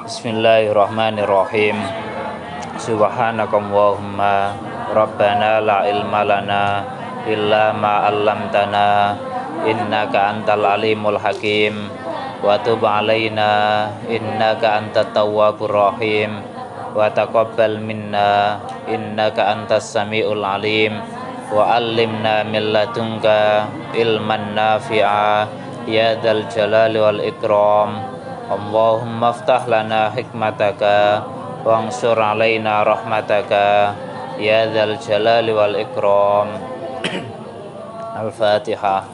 Bismillahirrahmanirrahim. Subhanakallahumma rabbana la ilma lana illa ma 'allamtana innaka antal alimul hakim wa tub 'alaina innaka antat tawwabur rahim wa taqabbal minna innaka antas samiul alim wa 'allimna min ladunka ilman nafi'a ya dzal jalali wal ikram. Allahumma aftah lana hikmataka wansur alaina rahmataka ya dzal jalali wal ikram. Al-Fatihah.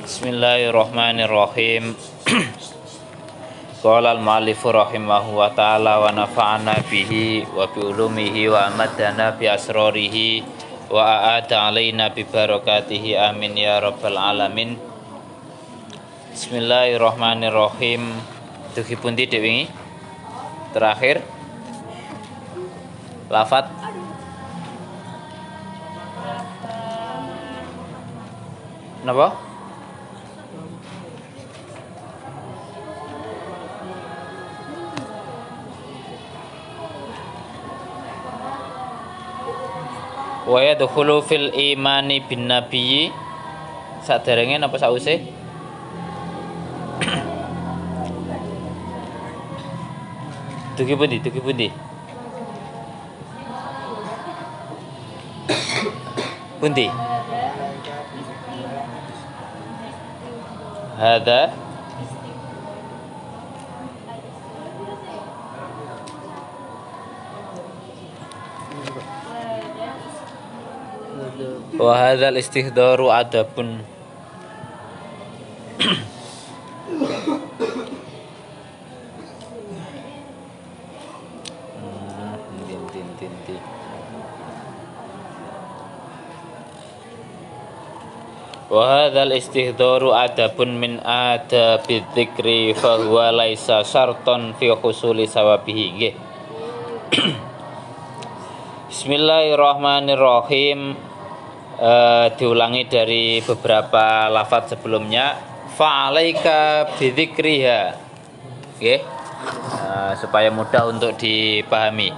Bismillahirrahmanirrahim. Qala al-mu'allifu rahimahu wa ta'ala wa nafa'ana bihi wa bi ulumihi wa amadana bi asrarihi wa a'ada alaina bi barakatihi amin ya rabbal alamin. Bismillahirrahmanirrahim. Dugi pundi dek wingi? Terakhir lafat napa? Wa yadkhulu fil imani bin nabiyyi saderenge napa sause? Dugi pundi? Pundi? Hadza wa hadzal istihdaru adabun. Wa hadzal istihdaru adabun min adabi dzikri fa huwa laisa syarton fi husuli sawabihi. Nggih. Bismillahirrahmanirrahim. Diulangi dari beberapa lafaz sebelumnya. Fa'alaika bidzikriha. Nggih. Supaya mudah untuk dipahami.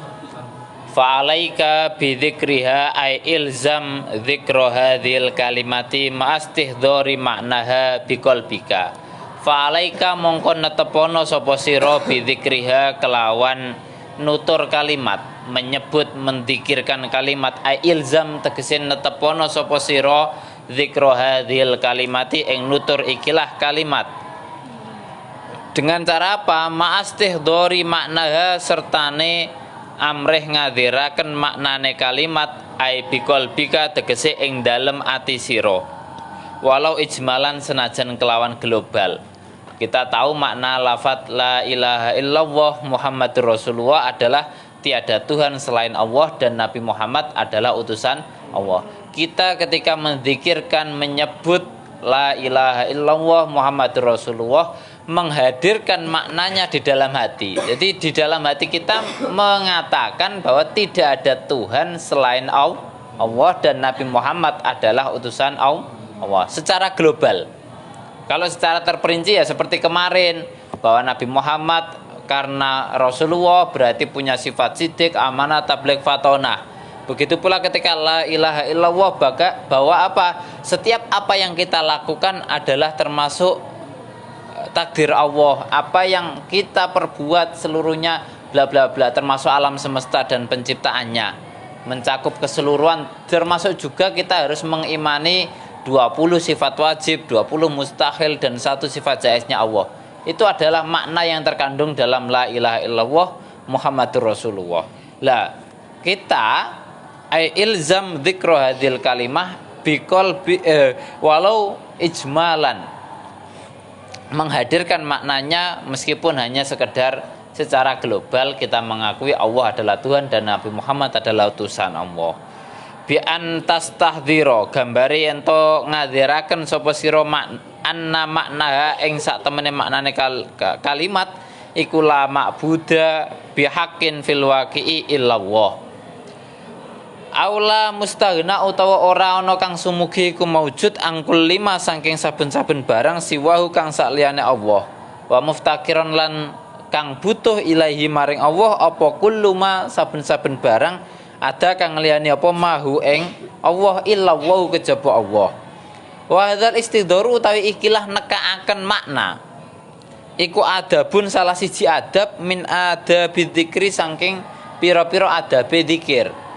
Fa'alaika bidzikriha ay ilzam dzikra hadhil kalimati ma'astihdhari maknaha biqalbika. Fa'alaika mongko netepono sapa sira bidzikriha kelawan nutur kalimat, menyebut mendikirkan kalimat. Ay ilzam tegese netepono sapa sira dzikra hadhil kalimati ing nutur ikilah kalimat. Dengan cara apa? Ma'astihdhari maknaha sertane amrih ngadhiraken maknane kalimat. Ai biqalbika tegese ing dalem ati sira. Walau ijmalan senajan kelawan global. Kita tahu makna lafaz la ilaha illallah Muhammadur Rasulullah adalah tiada Tuhan selain Allah dan Nabi Muhammad adalah utusan Allah. Kita ketika menzikirkan menyebut la ilaha illallah Muhammadur Rasulullah menghadirkan maknanya di dalam hati. Jadi di dalam hati kita mengatakan bahwa tidak ada Tuhan selain Allah dan Nabi Muhammad adalah utusan Allah secara global. Kalau secara terperinci ya seperti kemarin bahwa Nabi Muhammad karena Rasulullah berarti punya sifat sidik, amanah, tabligh, fatonah. Begitu pula ketika la ilaha illallah bahwa apa? Setiap apa yang kita lakukan adalah termasuk takdir Allah. Apa yang kita perbuat seluruhnya bla bla bla termasuk alam semesta dan penciptaannya. Mencakup keseluruhan, termasuk juga kita harus mengimani 20 sifat wajib, 20 mustahil dan 1 sifat jaiznya Allah. Itu adalah makna yang terkandung dalam la ilaha illallah Muhammadur Rasulullah. Lah, kita ilzam dzikra hadil kalimah biqalbi walau ijmalan, menghadirkan maknanya meskipun hanya sekedar secara global kita mengakui Allah adalah Tuhan dan Nabi Muhammad adalah utusan Allah. Bi antas tahdhira gambari ento ngadhiraken sapa sira anna maknaha ing sak temene maknane kalimat iku la ma'buda bihaqqin fil waqi'i illallah. Aula mustaghna utawa ora ana kang sumugi iku maujud angkul lima saking saben-saben barang siwahu kang sakliyane Allah. Wa muftakiron lan kang butuh ilahi maring Allah apa kulluma saben-saben barang ada kang liyane apa mahu ing Allah illa wa kejaba Allah. Wa hadzal istidharu utawi ikilah nekaaken makna iku adabun salah siji adab min adabi dzikri saking pira-pira adabe dzikir.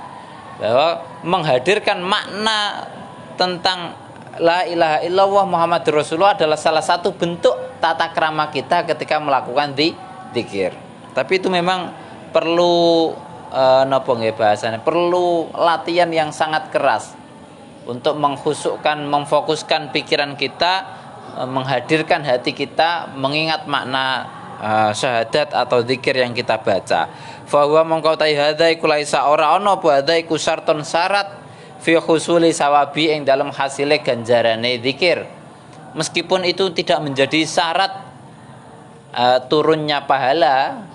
Bahwa menghadirkan makna tentang la ilaha illallah Muhammadur Rasulullah adalah salah satu bentuk tata krama kita ketika melakukan dzikir. Tapi itu memang perlu napa nggih bahasane, perlu latihan yang sangat keras untuk mengkhusukkan, memfokuskan pikiran kita, menghadirkan hati kita, mengingat makna syahadat atau zikir yang kita baca. Fa huwa mongko ta hadza iku laisa ora ana apa hadza iku syartun syarat fi husuli sawabi ing dalam hasile ganjarane zikir. Meskipun itu tidak menjadi syarat turunnya pahala,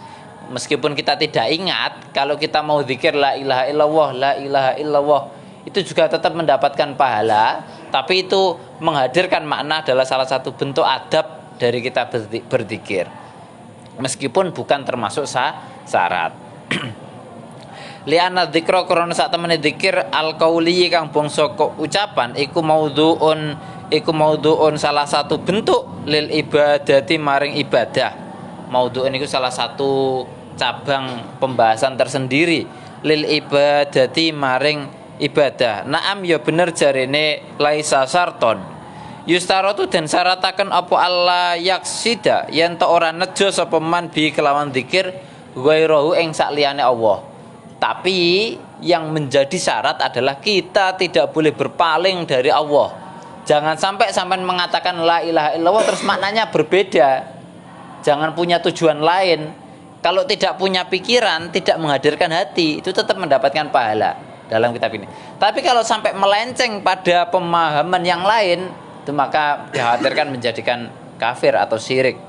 meskipun kita tidak ingat kalau kita mau zikir la ilaha illallah, la ilaha illallah, itu juga tetap mendapatkan pahala, tapi itu menghadirkan makna adalah salah satu bentuk adab dari kita berzikir. Meskipun bukan termasuk syarat. Li'anna dzikra krana sak temene dzikir al-qauli kang bangsa ucapan iku maudhu'un salah satu bentuk lil ibadati maring ibadah. Maudhu'un iku salah satu cabang pembahasan tersendiri lil ibadati maring ibadah. Naam ya bener jarene laisa sarton. Yustaratu dan syarataken apa Allah yaksida yen ta ora nejo sapa man bi kelawan zikir ghairahu ing sakliyane Allah. Tapi yang menjadi syarat adalah kita tidak boleh berpaling dari Allah. Jangan sampai mengatakan la ilaha illallah terus maknanya berbeda. Jangan punya tujuan lain. Kalau tidak punya pikiran, tidak menghadirkan hati, itu tetap mendapatkan pahala dalam kitab ini. Tapi kalau sampai melenceng pada pemahaman yang lain, itu maka dikhawatirkan menjadikan kafir atau syirik.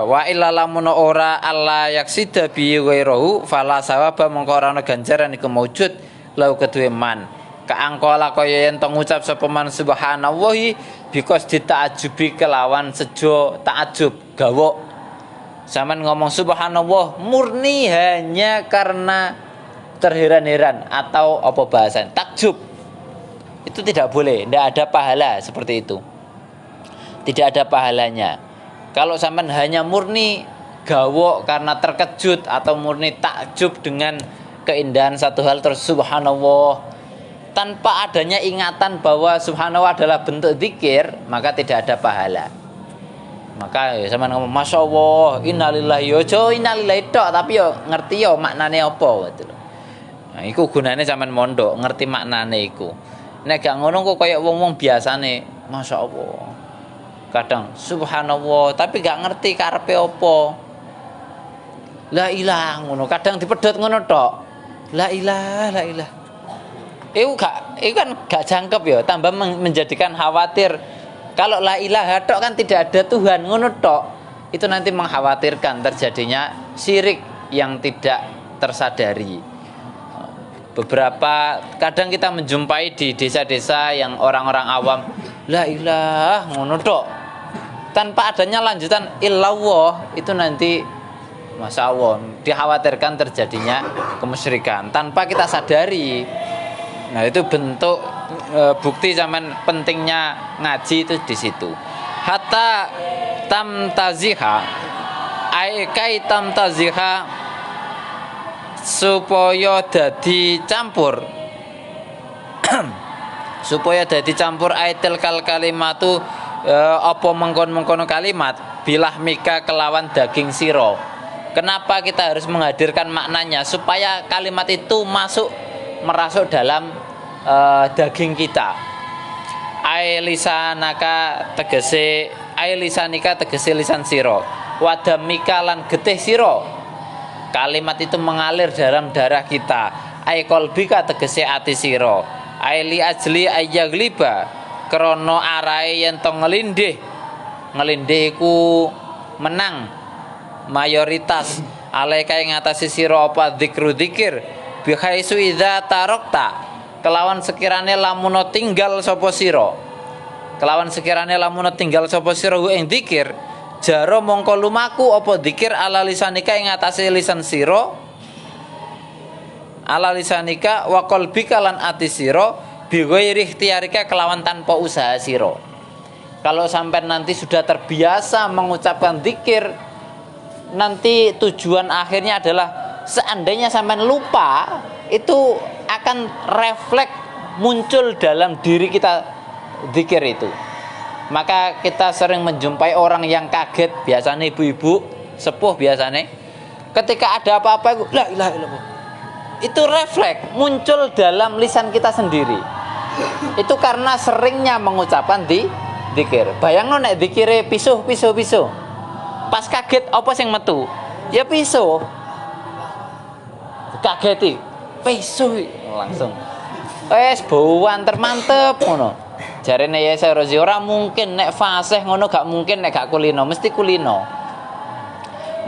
Wa illa lamun ora alla yaksida bi ghairahu fala sawaba mongko ora ana ganjaran iku maujud lau kedue man. Kaangkola kaya yen to ngucap sapa man subhanallahi bikos ditaajubi kelawan sejo takjub gawok. Zaman ngomong subhanallah murni hanya karena terheran-heran atau apa bahasan takjub. Itu tidak boleh, tidak ada pahala seperti itu. Tidak ada pahalanya. Kalau sampean hanya murni gawok karena terkejut atau murni takjub dengan keindahan satu hal terus subhanallah tanpa adanya ingatan bahwa subhanallah adalah bentuk zikir, maka tidak ada pahala. Maka ya sampean ngomong masyaallah, innalillahi yo innalillahi tok tapi yo ngerti yo maknane apa gitu lho. Nah, iku gunane sampean mondok, ngerti maknane iku. Nek gak ngono kok kaya wong-wong biasane, masyaallah. Kadang subhanallah tapi gak ngerti karepe apa. La ilaha ngono, kadang dipedhot ngono tok. La ilaha, la ilaha. Iku kan gak jangkep ya, tambah menjadikan khawatir. Kalau la ilaha tok kan tidak ada Tuhan ngono tok. Itu nanti mengkhawatirkan terjadinya syirik yang tidak tersadari. Beberapa kadang kita menjumpai di desa-desa yang orang-orang awam la ilaha ngono tok. Tanpa adanya lanjutan illallah itu nanti masya Allah dikhawatirkan terjadinya kemusyrikan tanpa kita sadari. Nah itu bentuk bukti zaman pentingnya ngaji itu di situ. Hatta tamtaziha kai tamtaziha supaya dadi campur supaya dadi campur aitil kalimatu apa mengkon-mengkono kalimat bilah mika kelawan daging siro. Kenapa kita harus menghadirkan maknanya supaya kalimat itu merasuk dalam daging kita. Lisanika tegese lisan siro. Wadamika lan getih siro. Kalimat itu mengalir dalam darah kita. Kolbika tegese ati siro. Li ajli ayyagliba krono arae yen to ngelindih iku menang mayoritas alaika ing ngatasi sira apa zikru zikir bi haitsu idza tarakta kelawan sekirane lamun tinggal sapa sira kelawan sekirane lamun tinggal sapa sira ing dzikir jaro mongko lumaku apa dzikir ala lisanika ing atase lisan sira ala lisanika wa qalbika lan ati sira bi ghairi ikhtiyarika kelawan tanpa usaha sira. Kalau sampai nanti sudah terbiasa mengucapkan dzikir, nanti tujuan akhirnya adalah seandainya sampai lupa, itu akan refleks muncul dalam diri kita dzikir itu. Maka kita sering menjumpai orang yang kaget, biasanya ibu-ibu sepuh biasanya, ketika ada apa-apa itu la ilaha illallah. Itu refleks muncul dalam lisan kita sendiri. Itu karena seringnya mengucapkan dzikir. Bayangno nek dzikire pisuh. Pas kaget apa sing metu? Ya pisuh. Kageti. Pisuh langsung. Wes bauan termantep ngono. Jarene ya saya Rozi ora mungkin nek fasih ngono gak mungkin nek gak kulino, mesti kulino.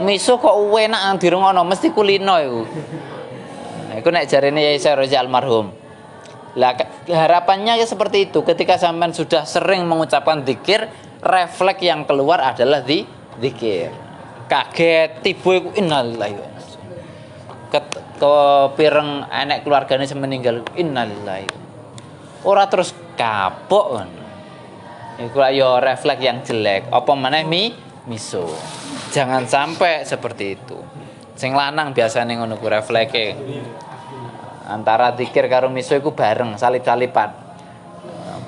Misuh kok enak dirungono mesti kulino iku. Nah, iku nek jarene ya saya Rozi almarhum. Lah harapannya ya seperti itu. Ketika sampean sudah sering mengucapkan zikir, refleks yang keluar adalah zikir. Kaget tiba iku innalillahi wa inna kepireng anak keluargane semeninggal innalillahi. Ora terus kapok ngono. Iku ya refleks yang jelek. Apa meneh miso. Jangan sampai seperti itu. Sing lanang biasane ngono ku refleke. Antara zikir karo miso iku bareng salip-salipan.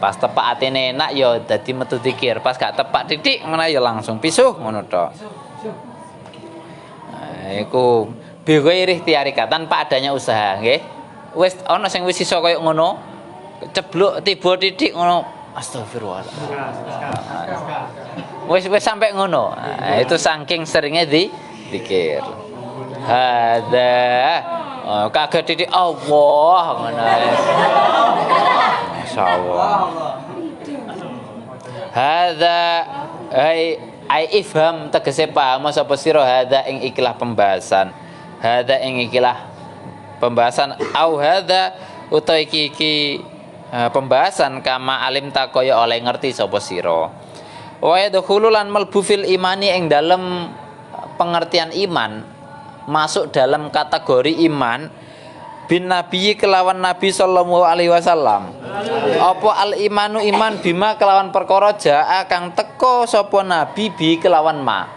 Pas tepak atine enak ya dadi metu zikir, pas gak tepak titik ngono ya langsung pisuh ngono tok. Nah, iku bi ghairi ikhtiarika tanpa adanya usaha nggih. Wis ana sing wis iso koyo ngono. Cebluk tiba titik ngono astagfirullah. Wis sampai ngono. Nah, itu saking seringnya zikir. Kaget titik Allah ngono. Masyaallah. Hadza ai ifham tegese paham sapa sira hadza ing ikilah pembahasan. Hadza ing ikilah pembahasan au hadza utawa iki pembahasan kama alim ta kaya oleh ngerti sapa sira. Wa yadkhulu lan malbu fil imani ing dalem pengertian iman masuk dalam kategori iman bin nabi kelawan nabi sallallahu alaihi wasallam. Apa al imanu iman bima kelawan perkara jaa kang teko sapa nabi bi kelawan ma.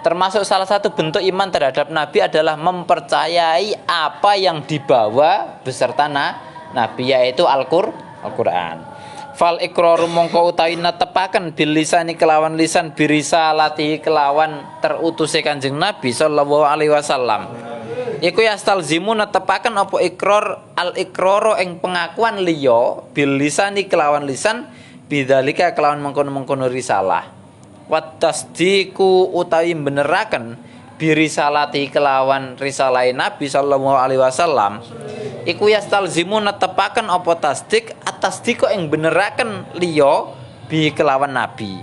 Termasuk salah satu bentuk iman terhadap nabi adalah mempercayai apa yang dibawa beserta nabi yaitu Al-Qur'an. Fal iqraru mongko utawi netepaken bil lisani kelawan lisan birisalati kelawan terutuse Kanjeng Nabi sallallahu alaihi wasallam. Iku yastalzimu netepaken apa iqrar al iqraro ing pengakuan liya bil lisani kelawan lisan bidzalika kelawan mengkono-mengkono risalah. Wat tasdiqu utawi beneraken birisalati kelawan risalah Nabi sallallahu alaihi wasallam. Iku yastalzimu netepaken apa tasdik atasdiko ing beneraken liya bi kelawan nabi.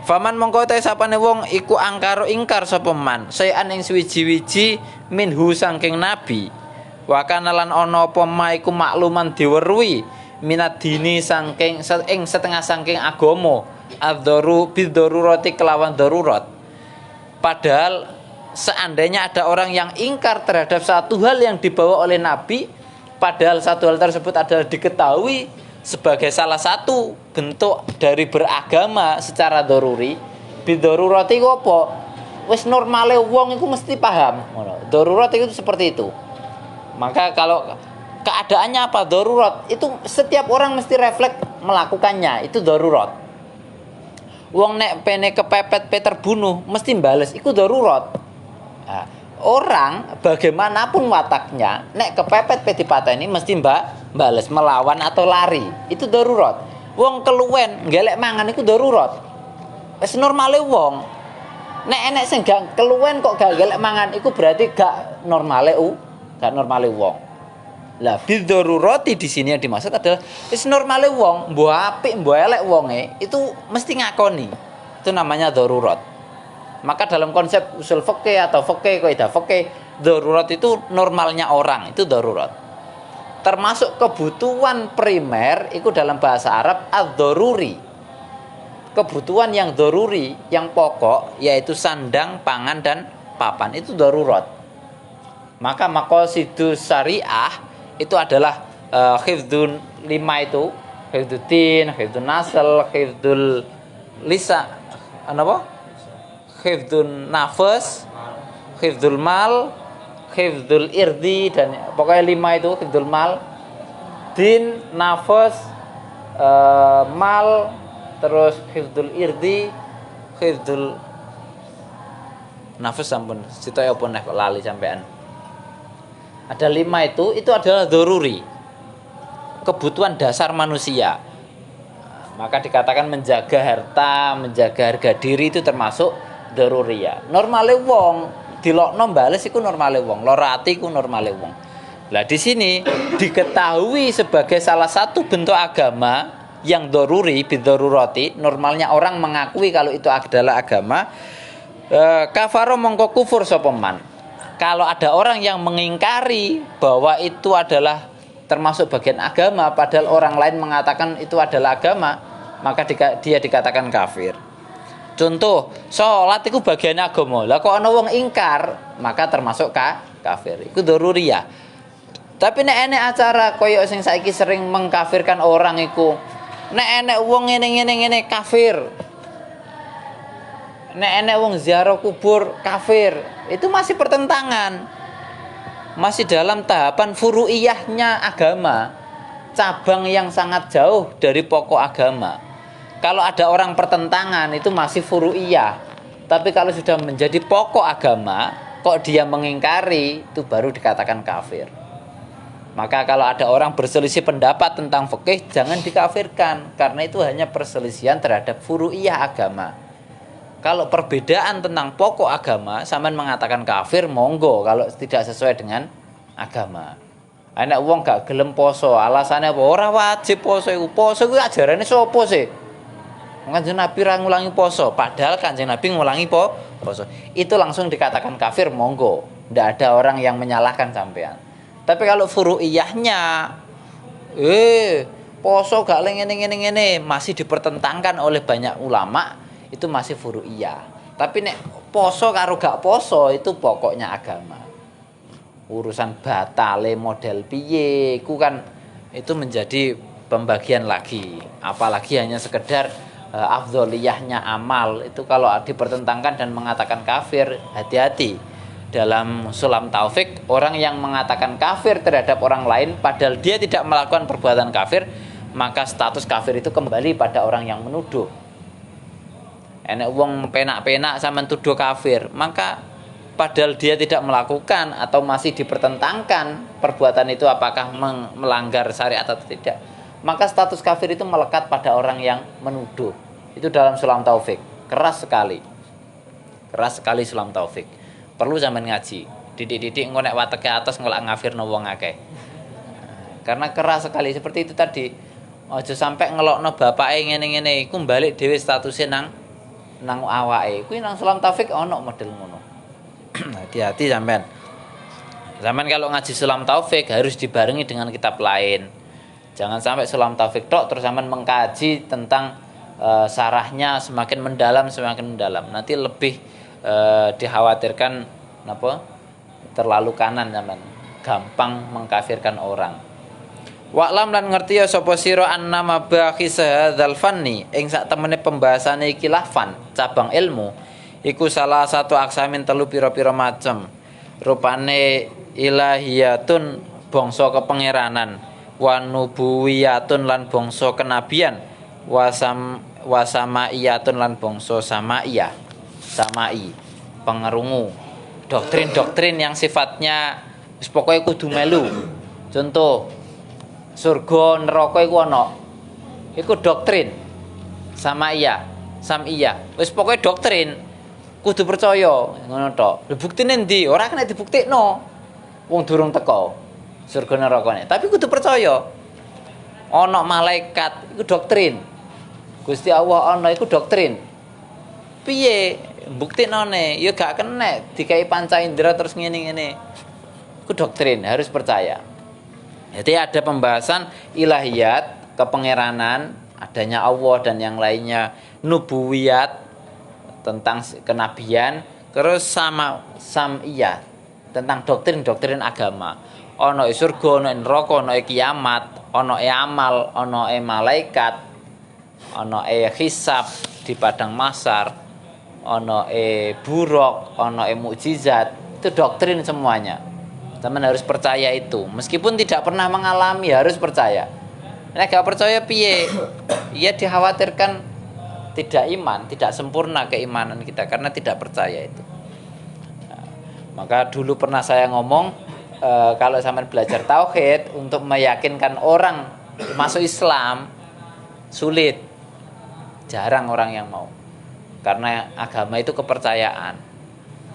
Faman mongko te sapane wong iku angkaro ingkar sapa man sayan ing suwiji-wiji minhu saking nabi. Wa kana lan ana apa ma iku makluman diweruhi minad dini saking ing setengah saking agama adzaru bidzarurati kelawan darurat. Padahal seandainya ada orang yang ingkar terhadap satu hal yang dibawa oleh Nabi, padahal satu hal tersebut adalah diketahui sebagai salah satu bentuk dari beragama secara daruri, bidharurati apa? Wis normale wong iku mesti paham, ngono. Darurat itu seperti itu. Maka kalau keadaannya apa? Darurat itu setiap orang mesti refleks melakukannya, itu darurat. Wong nek pene kepepet pe terbunuh mesti bales, iku darurat. Nah, orang bagaimanapun wataknya nek kepepet pe dipateni mesti bales melawan atau lari, itu darurat. Wong keluwen ngelek mangan iku darurat. Wis normale wong. Nek enek sing gak keluwen kok gak ngelek mangan iku berarti gak normale wong. Lah bidzarurati di sini yang dimaksud adalah wis normale wong, mbok apik mbok elek wonge itu mesti ngakoni. Itu namanya darurat. Maka dalam konsep usul fikih atau fikih kaidah fikih Darurat itu normalnya orang, itu darurat. Termasuk kebutuhan primer itu dalam bahasa Arab ad-daruri. Kebutuhan yang daruri, yang pokok, yaitu sandang, pangan dan papan, itu darurat. Maka maqasidus syariah itu adalah hifdzun 5 itu, hifdzuddin, hifdzun nasl, hifdzul lisa, apa? Hifdzun nafas, hifdzul mal, hifdzul irdi, dan pokoknya 5 itu, hifdzul mal, din, nafas, mal, terus hifdzul irdi, hifdzul nafas, sampun sitoke apa nek lali sampean. Ada 5 itu adalah daruri, kebutuhan dasar manusia. Maka dikatakan menjaga harta, menjaga harga diri itu termasuk daruriyah. Normale wong dilokno bales iku normale wong, lara ati iku normale wong. Lah di sini diketahui sebagai salah satu bentuk agama yang daruri bidarurati, normalnya orang mengakui kalau itu adalah agama. Kafaro mongko kufur sapa man. Kalau ada orang yang mengingkari bahwa itu adalah termasuk bagian agama, padahal orang lain mengatakan itu adalah agama, maka dia dikatakan kafir. Contoh, sholat itu bagian agama. Lah kok ana wong ingkar, maka termasuk kafir. Itu daruriyah. Tapi nek enek acara koyo sing saiki sering mengkafirkan orang iku, nek enek wong ngene kafir. Nek enek wong ziarah kubur kafir, itu masih pertentangan. Masih dalam tahapan furu'iyahnya agama, cabang yang sangat jauh dari pokok agama. Kalau ada orang pertentangan itu masih furu'iyah. Tapi kalau sudah menjadi pokok agama, kok dia mengingkari, itu baru dikatakan kafir. Maka kalau ada orang berselisih pendapat tentang fikih, jangan dikafirkan, karena itu hanya perselisihan terhadap furu'iyah agama. Kalau perbedaan tentang pokok agama, sampean mengatakan kafir, monggo kalau tidak sesuai dengan agama. Anak wong gak gelem poso, alasannya apa? Ora wajib poso iku. Poso kuwi ajarane sapa sih? Kanjeng Nabi ra ngulangi poso, padahal Kanjeng Nabi ngulangi poso. Itu langsung dikatakan kafir, monggo. Ndak ada orang yang menyalahkan sampean. Tapi kalau furu'iyahnya poso gak ngene masih dipertentangkan oleh banyak ulama, itu masih furu'iyah. Tapi nek poso karo gak poso itu pokoknya agama. Urusan batale model piye iku kan itu menjadi pembagian lagi. Apalagi hanya sekedar afdholiyahnya amal, itu kalau dipertentangkan dan mengatakan kafir, hati-hati. Dalam Sulam Taufik, orang yang mengatakan kafir terhadap orang lain padahal dia tidak melakukan perbuatan kafir, maka status kafir itu kembali pada orang yang menuduh. Enek wong penak-penak sampean tuduh kafir, maka padahal dia tidak melakukan atau masih dipertentangkan perbuatan itu apakah melanggar syariat atau tidak, maka status kafir itu melekat pada orang yang menuduh. Itu dalam Sulam Taufik. Keras sekali Sulam Taufik. Perlu sampean ngaji. Didik-didik engko nek wateke atas ngolak ngafirno wong akeh. Karena keras sekali seperti itu tadi. Aja sampai ngelokno bapake ngene-ngene iku balik dhewe statusnya nang awake. Kuwi nang Sulam Taufik ana model ngono. Hati-hati sampean. Sampean kalau ngaji Sulam Taufik harus dibarengi dengan kitab lain. Jangan sampai Sulam Taufik tok terus sampean mengkaji tentang sarahnya semakin mendalam. Nanti lebih dikhawatirkan terlalu kanan sampean. Gampang mengkafirkan orang. Wa'lam lan ngerti ya sapa sira annama bakhis hadzal fanni ing sak temene pembahasane iki fan cabang ilmu iku salah satu aksamin telu pira-pira macem. Rupane ilahiyatun bangsa kepangeranan, wa nubuwiyatun lan bangsa kenabian, wasamaiyatun lan bangsa samaiyah. Samai pengerungu. Doktrin-doktrin yang sifatnya wis pokoke kudu melu. Contoh surga neraka iku ana. Iku doktrin. Sama'iyah. Wis pokoke doktrin. Kudu percaya ngono tok. Lha buktine ndi? Ora kena dibuktikno. Wong durung teko surga nerakane. Tapi kudu percaya. Ana malaikat iku doktrin. Gusti Allah ana iku doktrin. Piye? buktinone ya gak kena dikai panca indera terus ngene-ngene. Itu doktrin, harus percaya. Jadi ada pembahasan ilahiyat, kepangeranan, adanya Allah dan yang lainnya, nubuwiyat tentang kenabian, terus samiyat tentang doktrin-doktrin agama. Ono surga, ono neraka, ono kiamat, ono amal, ono malaikat, ono hisab di padang mahsyar, ono buruk, ono mukjizat. Itu doktrin semuanya. Teman harus percaya itu, meskipun tidak pernah mengalami harus percaya. Nek gak percaya piye? Ia dikhawatirkan tidak iman, tidak sempurna keimanan kita karena tidak percaya itu. Nah, maka dulu pernah saya ngomong kalau sampean belajar tauhid untuk meyakinkan orang masuk Islam sulit, jarang orang yang mau. Karena agama itu kepercayaan.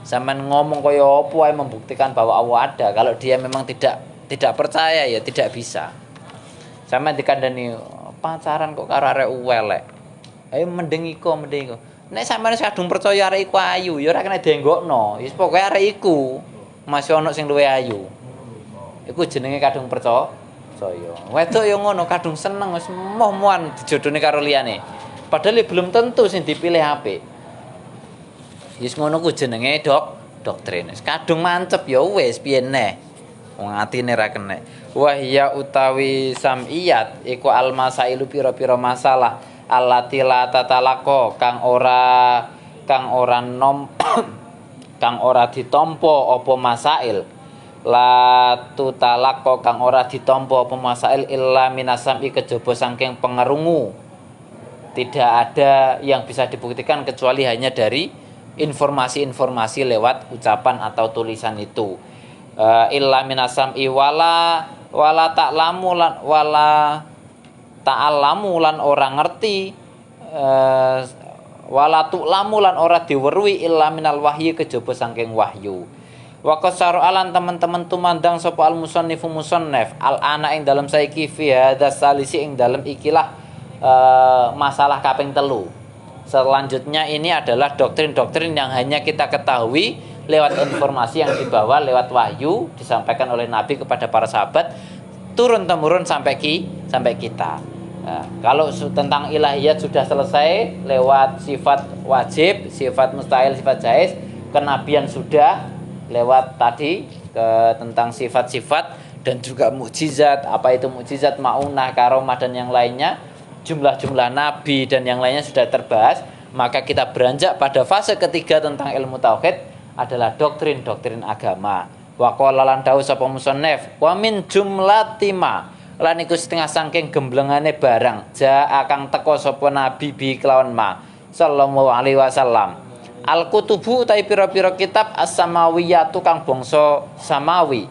Sampean ngomong kaya apa ae membuktikan bahwa Allah ada. Kalau dia memang tidak percaya ya tidak bisa. Sampean dikandani pacaran kok karo arek elek. Ayo mending iko. Nek sampean kadung percaya arek iku ayu, ya ora kena dienggokno. Wis pokoke arek iku masih ono sing luwih ayu. Iku jenenge kadung percaya. Wedok ya ngono, kadung seneng wis moh-mohan dijodhone karo liyane. Padahal belum tentu sing dipilih apik. Wis ngono ku jenenge doktrin. Kadung mancep ya wis piye neh. Wong atine ra kena. Wahya utawi samiyat iku almasailu pira-pira masalah allati la tatalaqo kang ora kang ora ditampa apa masail. La tutalaqo kang ora ditampa apa masail illa minasami kejaba saking pengerungu. Tidak ada yang bisa dibuktikan kecuali hanya dari informasi-informasi lewat ucapan atau tulisan itu. Illa minasam wala ta'lamu lan wala ta'allamu lan ora ngerti wala tu'lamu lan ora diweruhi illa minal wahyi kejaba saking wahyu. Wa qasaru alan teman-teman tumandang sapa al musannifu musannaf al ana ing dalam saiki fi hadas salisi ing dalam ikilah masalah kaping 3. Selanjutnya ini adalah doktrin-doktrin yang hanya kita ketahui lewat informasi yang dibawa lewat wahyu disampaikan oleh Nabi kepada para sahabat turun temurun sampai kita. Nah, kalau tentang ilahiyat sudah selesai lewat sifat wajib, sifat mustahil, sifat jaiz, kenabian sudah lewat tadi tentang sifat-sifat dan juga mukjizat, apa itu mukjizat, maunah, karomah dan yang lainnya. Jumlah-jumlah nabi dan yang lainnya sudah terbahas, maka kita beranjak pada fase ketiga tentang ilmu tauhid adalah doktrin-doktrin agama. Wa qala lan dawuh sapa musannaf, wa min jumlatima lan iku setengah saking gemblengane barang ja kang teka sapa nabi bi kelawan ma sallallahu alaihi wasallam. Al kutubu utawi pira-pira kitab as-samawiyatu kang bangsa samawi.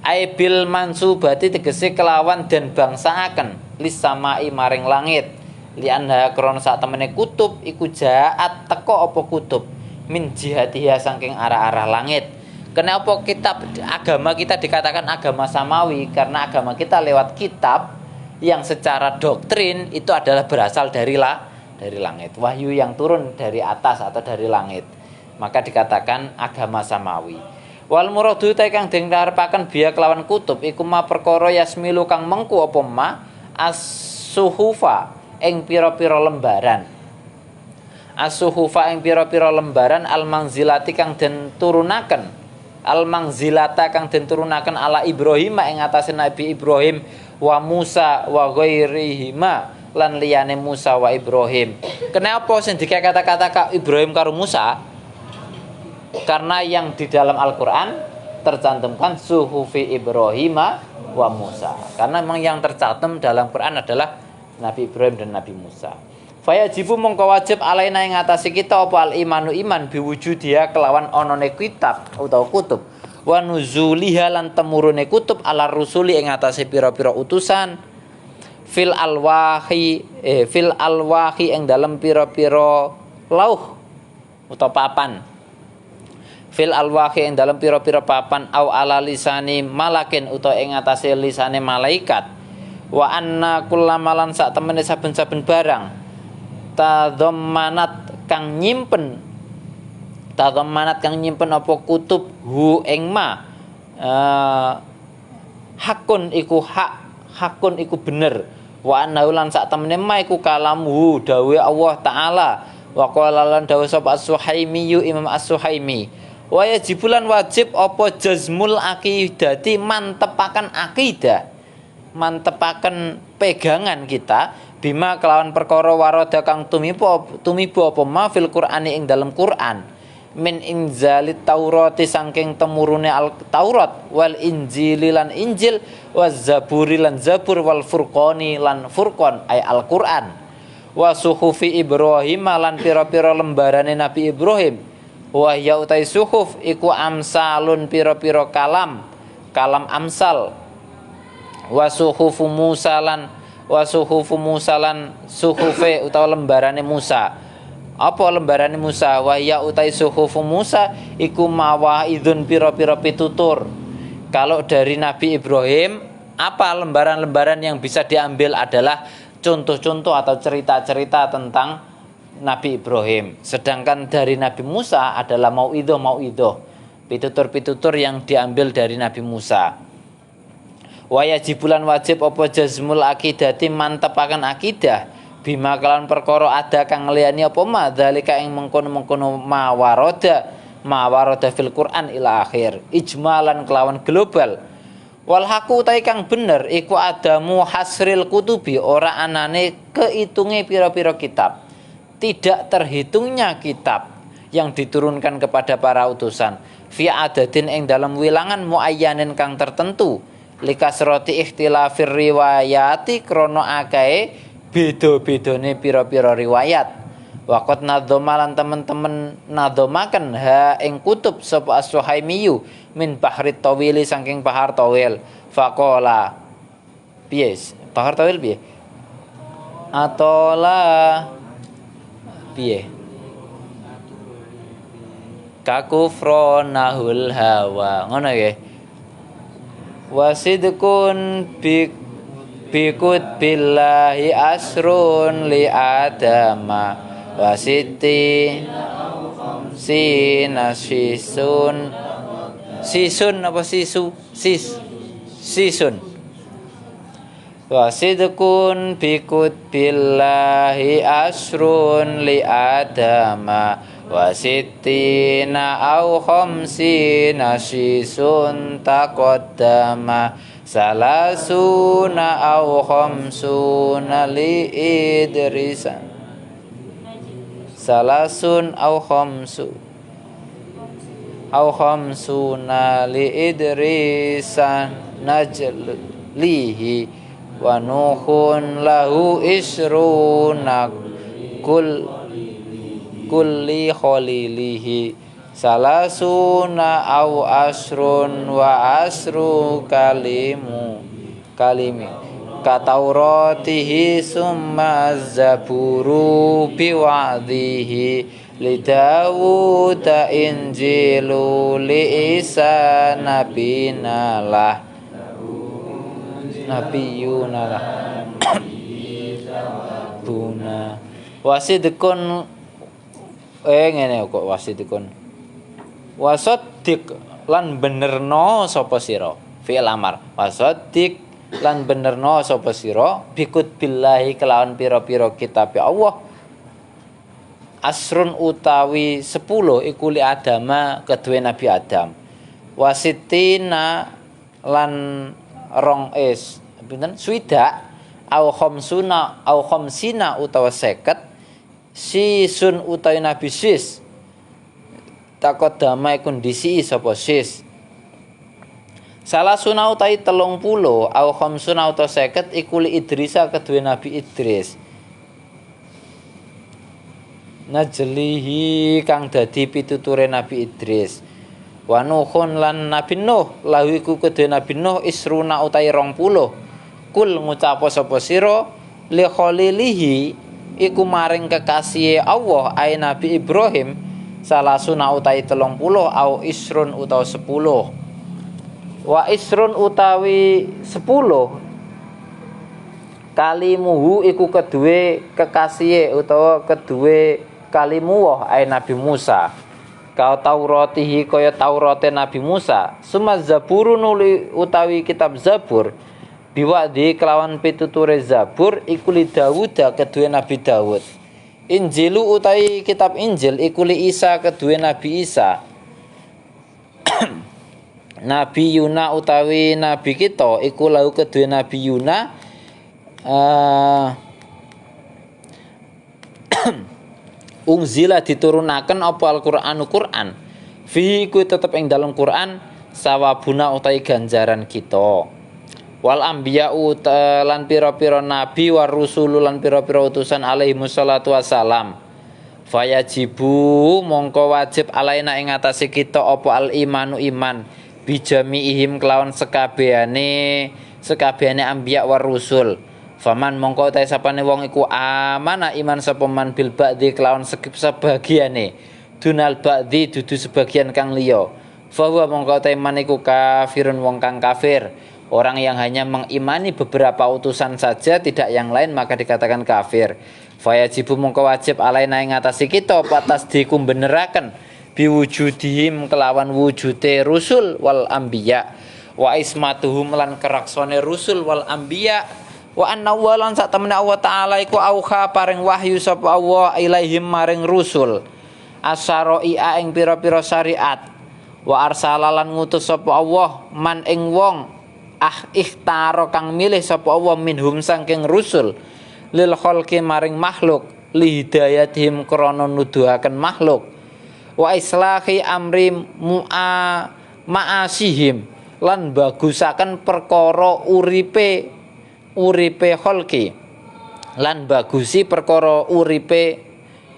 Aibil mansubati tegese kelawan dan bangsaaken lis samai maring langit lianha krana sak temene kutub iku jaat teko apa kutub min jihatiha saking arah-arah langit. Kenapa kitab agama kita dikatakan agama samawi? Karena agama kita lewat kitab yang secara doktrin itu adalah berasal dari langit, wahyu yang turun dari atas atau dari langit, maka dikatakan agama samawi. Wal muradu ta kang den karepaken biya kelawan kutub iku ma perkara yasmilu kang mengku apa ma as-suhufa ing pira-pira lembaran. As-suhufa ing pira-pira lembaran al-manzilati kang den turunaken. Al-manzilata kang den turunaken ala Ibrahim ing atase Nabi Ibrahim wa Musa wa ghairihima lan liyane Musa wa Ibrahim. Kenapa sing dikata-kata Ibrahim karo Musa? Karena yang di dalam Al-Quran tercantumkan suhufi Ibrahim wa Musa. Karena memang yang tercantum dalam Quran adalah Nabi Ibrahim dan Nabi Musa. Fayajibu mongko wajib alaina ing atase kita apa al imanu iman biwujudiha kelawan onone kitab utawa kutub. Wa nuzuliha lan temurune kutub ala rusuli ing atase pira-pira utusan. Fil alwahi ing dalam pira-pira lauh utawa papan. Fil alwahi ing dalam pira-pira papan au ala lisani malakin utawa ing atase lisane malaikat. Wa anna kullamalan sak temene saben-saben barang tadhammanat kang nyimpen tadammanat kang nyimpen apa kutub hu ing ma hakun iku hakun iku bener wa annahu lan sak temene ma iku kalamu dawe Allah taala wa qala lan dawe sapa As-Suhaimi Imam As-Suhaimi wa yajibulan wajib apa jazmul aqidati mantepaken akidah mantepaken pegangan kita bima kelawan perkara warada kang tumiba apa ma fil Qur'ani ing dalam Qur'an min inzalit taurati saking temurune al-Taurat wal injili lan Injil waz zaburi lan Zabur wal furqani lan Furqan ay Al-Qur'an wa suhufi Ibrahim lan pira-pira lembarane Nabi Ibrahim wa ya utai suhuf iku amsalun pira-pira kalam amsal wa suhufu Musa lan suhufe utawa lembarane Musa. Apa lembarane Musa? Wa ya utai suhufu Musa iku mawaidun pira-pira pitutur. Kalau dari Nabi Ibrahim, apa lembaran-lembaran yang bisa diambil adalah contoh-contoh atau cerita-cerita tentang Nabi Ibrahim. Sedangkan dari Nabi Musa adalah mauidhah, pitutur-pitutur yang diambil dari Nabi Musa. Wa yajibulan wajib apa jazmul aqidati mantepaken akidah bima kelawan perkara ada kang liyane apa madzalika ing mengkono-mengkono mawarada fil Qur'an ila akhir ijmalan kelawan global wal haqu ta kang bener iku adamu hasril kutubi ora anane keitunge pira-pira kitab tidak terhitungnya kitab yang diturunkan kepada para utusan fi adadin ing dalam wilangan muayyanin kang tertentu likasroti ikhtilafir riwayati krana akae beda-bedane pira-pira riwayat waqat nadzomalan teman-teman nadzomaken ha ing kutub sapa As-Suhaimi min bahrit tawili saking bahar tawil faqala piye bahar tawil piye atola piye kakufronahul hawa ngono nggih wasidkun bikut billahi asrun li adama wasiti sinasisun sisun apa sisun wasidkun bikut billahi asrun li adama wasittina au khamsina sisun taqaddama salasuna au khamsuna li idrisan salasun au khamsuna li idrisan najlihi wa nuhun lahu isruna kulli khalilihi salasuna au asrun wa asru kalimi katauratihi summa zaburu biwa'dihi li Dawuda injilu li Isa nabiyunalah buna wasidkun ngene kok wasidikun wasaddiq lan benerno sapa sira fi'il amar wasaddiq lan benerno sapa sira bikut billahi kelawan pira-pira kitab Allah asrun utawi 10 iku li adama kedue Nabi Adam wasitina lan pinten swidak au khamsina utawa 50 sisun utawi Nabi sis takodama kondisi sapa sis salah sunau utawi 30 au khamsuna utawa 50 iku li Idrisa kedue Nabi Idris najlihi kang dadi pituture Nabi Idris wa nuhun lan Nabi Nuh lahu iku kedue Nabi Nuh isruna utawi 20 kul ngucap sapa sira li khalilihi iku maring kekasih Allah ai Nabi Ibrahim salasuna utawi 30 au isrun utawa 10 wa isrun utawi 10 kalimuhu iku kedue kekasih utawa kedue kalimu ai Nabi Musa kau Tauratihi kaya Taurate Nabi Musa, summa Zaburu nuli utawi kitab Zabur, biwadi kelawan pituture Zabur iku li Dawud kedue Nabi Dawud. Injilu utawi kitab Injil iku li Isa kedue Nabi Isa. Nabi Yuna utawi nabi kita iku lau kedue Nabi Yuna ungzila diturunaken apa Al-Qur'anu Qur'an fi iku tetep ing dalam Qur'an sawabuna utawi ganjaran kita wal anbiya'u lan pira-pira nabi war rusulu lan pira-pira utusan alaihi wassalatu wassalam fayajibu mongko wajib alaina ing atase kita apa al imanu iman bijamiihim kelawan sekabehane anbiya war rusul. Faman mongko ta sapane wong iku amana iman sapa man bil ba'di kelawan sebagiane dunal ba'di dudu sebagian kang liya. Fa huwa mongko ta iman iku kafirun wong kang kafir. Orang yang hanya mengimani beberapa utusan saja tidak yang lain maka dikatakan kafir. Fa yajibu mongko wajib alaina ing atase kita patas dikumbeneraken biwujudihim kelawan wujude rusul wal anbiya wa ismatuhum lan keraksane rusul wal anbiya. Wa anna walan sak temene Allah taala iku auha paring wahyu sapa Allah ilaihim maring rusul asyara'a ing pira-pira syariat wa arsalalan ngutus sapa Allah man ing wong ikhtaro kang milih sapa Allah minhum saking rusul lil khalqi maring makhluk li hidayatihim krana nuduhaken makhluk wa islahi amri ma'asihim lan bagusaken perkara uripe kholqi lan bagusi perkara uripe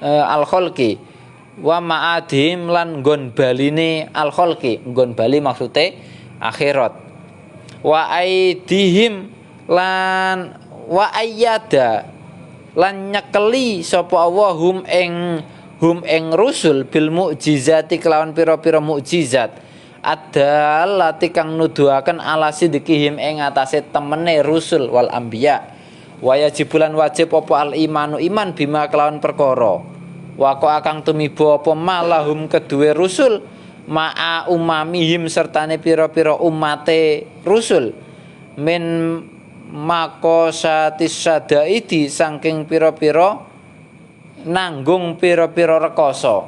al kholqi wa ma'adhim lan nggon baline al kholqi nggon bali maksude akhirat wa aidihim lan wa ayyada lan nyekeli sapa Allah hum ing rusul bil mukjizati kelawan pira-pira mukjizat adallati kang nuduhaken ala sidqihim ing atase temene rusul wal anbiya wa yajibulan wajib apa al imanu iman bima kelawan perkara wa ka kang tumiba apa malahum kedue rusul ma'a umamihim sertane pira-pira umate rusul min makosatis sadaidi saking pira-pira nanggung pira-pira rekoso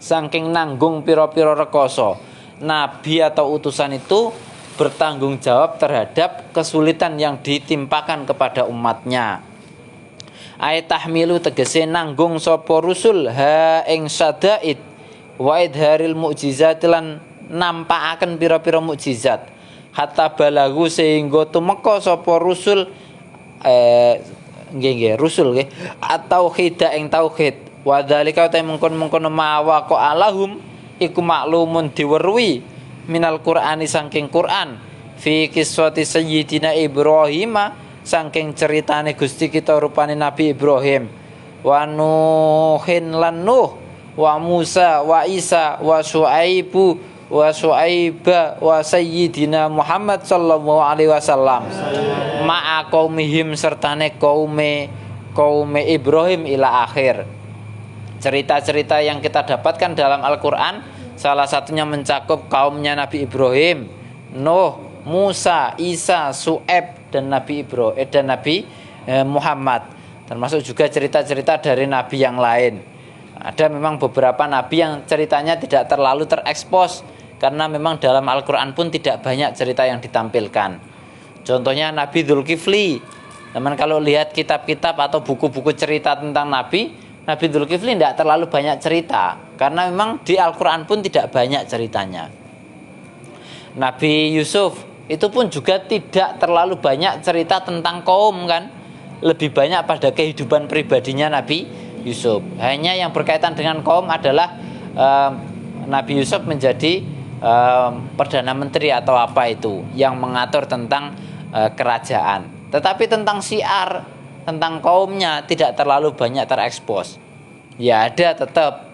saking nanggung pira-pira rekoso. Nabi atau utusan itu bertanggung jawab terhadap kesulitan yang ditimpakan kepada umatnya. Ayat tahmilu tegese nanggung sapa rusul ha ing sadaid wa idharil mukjizat lan nampakaken pira-pira mukjizat hatta balagu sehingga tumeka sapa rusul rusul nggih atau khida ing tauhid wa dzalika ta mungkon-mungkon mawa ko alahum iku maklumun diweruhi minal Qur'ani saking Qur'an fi kiswati sayyidina Ibrahim saking ceritane Gusti kita rupane Nabi Ibrahim wa Nuhin lan Nuh wa Musa wa Isa wa Syuaibu wa Syuaiba wa sayyidina Muhammad sallallahu alaihi wasallam ma'a qaumihim sertane kaume Ibrahim ila akhir. Cerita-cerita yang kita dapatkan dalam Al-Quran salah satunya mencakup kaumnya Nabi Ibrahim, Nuh, Musa, Isa, Syuaib dan Nabi Muhammad. Termasuk juga cerita-cerita dari nabi yang lain. Ada memang beberapa nabi yang ceritanya tidak terlalu terekspos karena memang dalam Al-Quran pun tidak banyak cerita yang ditampilkan. Contohnya Nabi Dzulkifli. Teman kalau lihat kitab-kitab atau buku-buku cerita tentang Nabi Dzulkifli tidak terlalu banyak cerita karena memang di Al-Quran pun tidak banyak ceritanya. Nabi Yusuf itu pun juga tidak terlalu banyak cerita tentang kaum kan, lebih banyak pada kehidupan pribadinya Nabi Yusuf. Hanya yang berkaitan dengan kaum adalah Nabi Yusuf menjadi perdana menteri atau apa itu yang mengatur tentang kerajaan. Tetapi tentang syiar tentang kaumnya tidak terlalu banyak terekspos. Ya ada tetap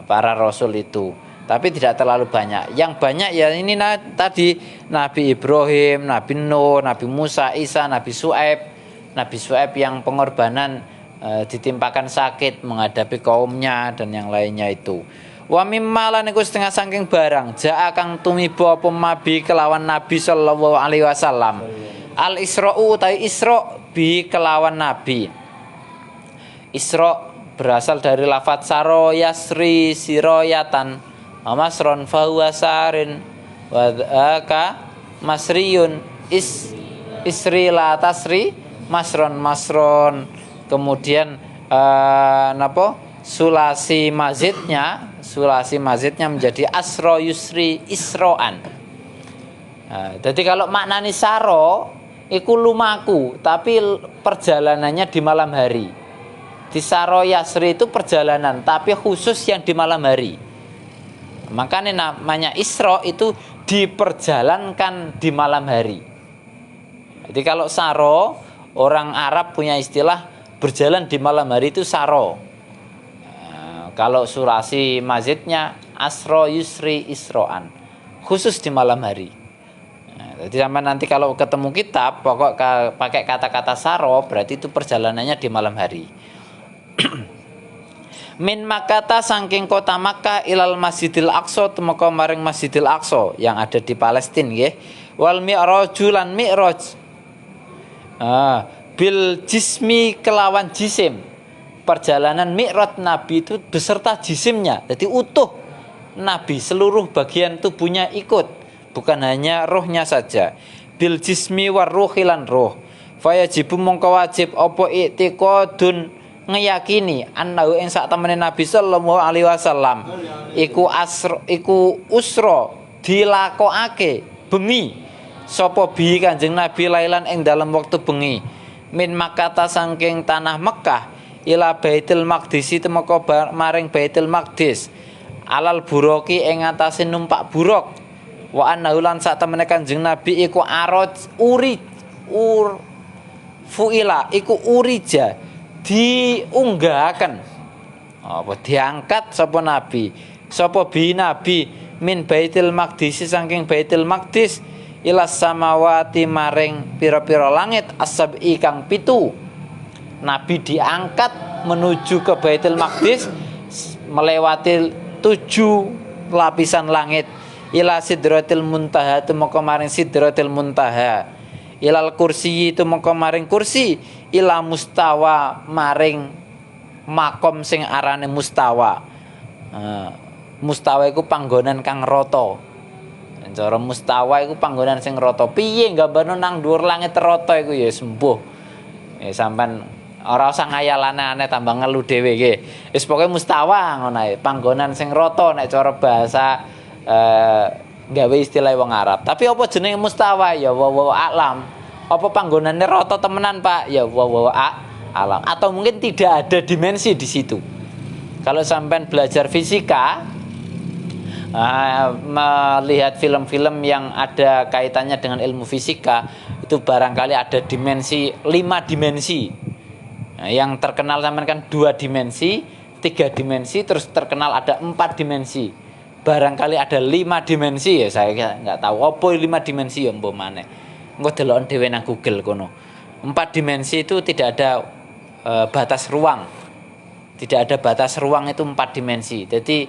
para rasul itu, tapi tidak terlalu banyak. Yang banyak ya ini tadi Nabi Ibrahim, Nabi Nuh, Nabi Musa, Isa, Nabi Syuaib yang pengorbanan ditimpakan sakit menghadapi kaumnya dan yang lainnya itu. Wa mimma lan iku setengah saking barang jaa kang tumiba apa mabi kelawan Nabi sallallahu alaihi wasallam. Al Isra'u utai Isra bi kelawan Nabi. Isra berasal dari lafaz saro yasri siroyatan masron fahuwa sarin wa dzaka masriyun isri la tasri masron kemudian sulasi mazidnya menjadi asro yusri isroan. Jadi kalau maknani saro iku lumaku tapi perjalanannya di malam hari. Di saro yasri itu perjalanan tapi khusus yang di malam hari. Makanya namanya isro itu diperjalankan di malam hari. Jadi kalau saro, orang Arab punya istilah berjalan di malam hari itu saro. Kalau sulasi mazidnya asro yusri isroan, khusus di malam hari. Jadi sampai nanti kalau ketemu kitab pokok pakai kata-kata saro berarti itu perjalanannya di malam hari. Min Makkah saking kota Makkah ilal Masjidil Aqsa temeka maring Masjidil Aqsa yang ada di Palestina nggih. Wal mi'raju lan mi'raj. Bil jismi kelawan jisim. Perjalanan mi'raj Nabi itu beserta jisimnya. Jadi utuh Nabi seluruh bagian tubuhnya ikut, bukan hanya rohnya saja. Bil jismi war ruhi lan ruh. Fayajibu mongko wajib apa i'tiqadun ngeyakini annahu ing sak temene Nabi sallallahu alaihi wasallam iku usra dilakokake bengi sapa bi Kanjeng Nabi lailan ing dalam waktu bengi min Makkah saking tanah Mekah ila Baitul Maqdis temeka maring Baitul Maqdis alal buroki ing atase numpak buruk wa annahu lan sak temene Kanjeng Nabi iku fuila iku urija diunggahaken apa diangkat sapa nabi min Baitul Maqdis saking Baitul Maqdis ila samawati maring pira-pira langit as-sab'i kang 7. Nabi diangkat menuju ke Baitul Maqdis melewati 7 lapisan langit ila sidratil muntaha temeka maring sidratil muntaha ilal kursi itu mongko maring kursi ila mustawa maring makom sing arane mustawa. Mustawa iku panggonan kang rata. Cara mustawa iku panggonan sing rata. Piye gambarno nang dhuwur langit rata iku ya sembuh. Sampean ora usah ngayalane aneh tambah ngelu dhewe nggih. Wis pokoke mustawa ngono ae, panggonan sing rata nek cara bahasa gawe istilah wong Arab. Tapi apa jenenge mustawa ya wa alam. Apa panggonane rata temenan Pak? Ya wa alam. Atau mungkin tidak ada dimensi di situ. Kalau sampean belajar fisika melihat film-film yang ada kaitannya dengan ilmu fisika itu barangkali ada dimensi 5 dimensi. Yang terkenal sampean kan 2 dimensi, 3 dimensi, terus terkenal ada 4 dimensi. Barangkali ada 5 dimensi ya saya nggak tahu apa 5 dimensi ya mbok maneh. Engko deloken dhewe nang Google kono. 4 dimensi itu tidak ada batas ruang. Tidak ada batas ruang itu 4 dimensi. Jadi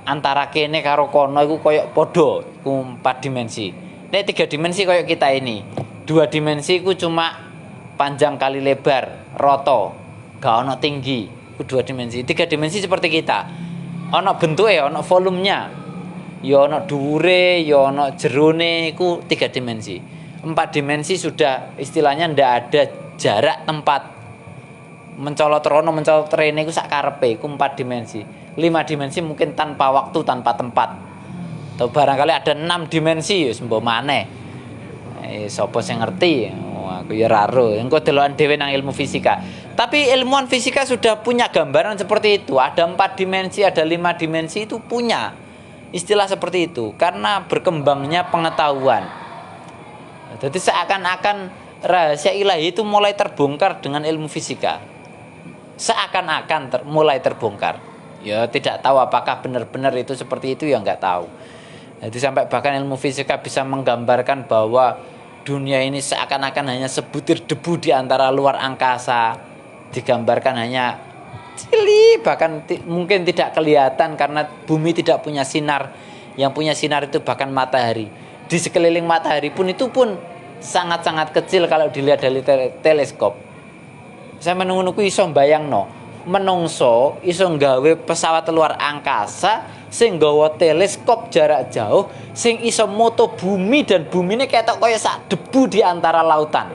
antara kene karo kono iku koyo padha, iku 4 dimensi. Nek 3 dimensi koyo kita ini. 2 dimensi iku cuma panjang kali lebar, rata, gak ono tinggi. Iku 2 dimensi. 3 dimensi seperti kita. Ana bentuke, ana volumenya. Ya ana dhuwure, ya ana jerone, iku 3 dimensi. 4 dimensi sudah istilahnya ndak ada jarak tempat. Mencolot rono, mencolot rene iku sak karepe, iku 4 dimensi. 5 dimensi mungkin tanpa waktu, tanpa tempat. Atau barangkali ada 6 dimensi ya mbok maneh. Sapa sing ngerti? Aku ya raro. Engko delokan dhewe nang ilmu fisika. Tapi ilmuwan fisika sudah punya gambaran seperti itu. Ada 4 dimensi, ada 5 dimensi itu punya istilah seperti itu karena berkembangnya pengetahuan. Jadi seakan-akan rahasia ilahi itu mulai terbongkar dengan ilmu fisika. Seakan-akan mulai terbongkar. Ya tidak tahu apakah benar-benar itu seperti itu ya nggak tahu. Jadi sampai bahkan ilmu fisika bisa menggambarkan bahwa dunia ini seakan-akan hanya sebutir debu di antara luar angkasa. Digambarkan hanya kecil, bahkan mungkin tidak kelihatan karena bumi tidak punya sinar. Yang punya sinar itu bahkan matahari. Di sekeliling matahari pun itu pun sangat-sangat kecil kalau dilihat dari teleskop. Saya menunggu iso bayangno, menungso iso nggawe pesawat luar angkasa sing nggawa teleskop jarak jauh sing iso moto bumi dan bumine ketok kaya sak debu di antara lautan.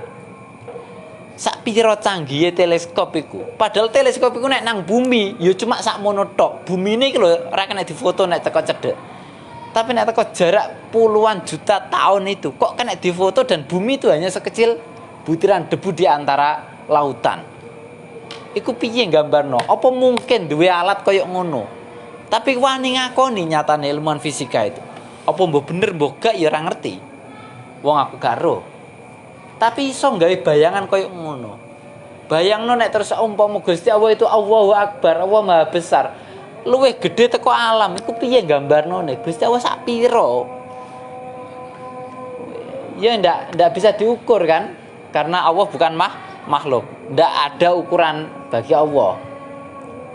Sak pira canggihe teleskop iku. Padahal teleskop iku nek nang bumi ya cuma sak mono tok. Bumine iki lho ora kena difoto nek teko cedhek. Tapi nek teko jarak puluhan juta tahun itu kok kena difoto dan bumi itu hanya sekecil butiran debu di antara lautan. Iku piye gambarno? Apa mungkin duwe alat kaya ngono? Tapi wani ngakoni nyatane ilmuwan fisika itu. Apa mbok bener mbok gak ya ora ngerti. Wong aku gak ero. Tapi iso gawe bayangan kaya ngono. Bayangno nek terus umpama Gusti Allah itu Allahu Akbar, Allah Maha Besar. Luwih gede teko alam, iku piye gambarno nek Gusti Allah sak piro? Ya ndak bisa diukur kan? Karena Allah bukan makhluk. Ndak ada ukuran bagi Allah.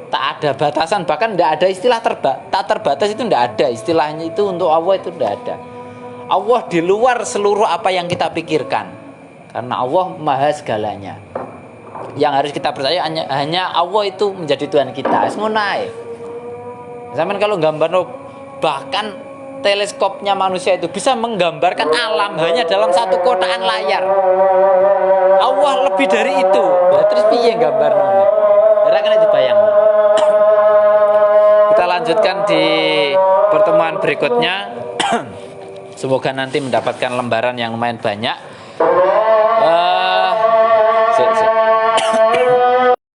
Tak ada batasan, bahkan ndak ada istilah tak terbatas itu ndak ada. Istilahnya itu untuk Allah itu ndak ada. Allah di luar seluruh apa yang kita pikirkan. Karena Allah maha segalanya. Yang harus kita percaya hanya Allah itu menjadi Tuhan kita. Ngono ae. Zaman kalau gambar bahkan teleskopnya manusia itu bisa menggambarkan alam hanya dalam satu kotaan layar. Allah lebih dari itu. Ya, terus piye gambarno? Ora kena dibayang. Kita lanjutkan di pertemuan berikutnya. Semoga nanti mendapatkan lembaran yang lumayan banyak.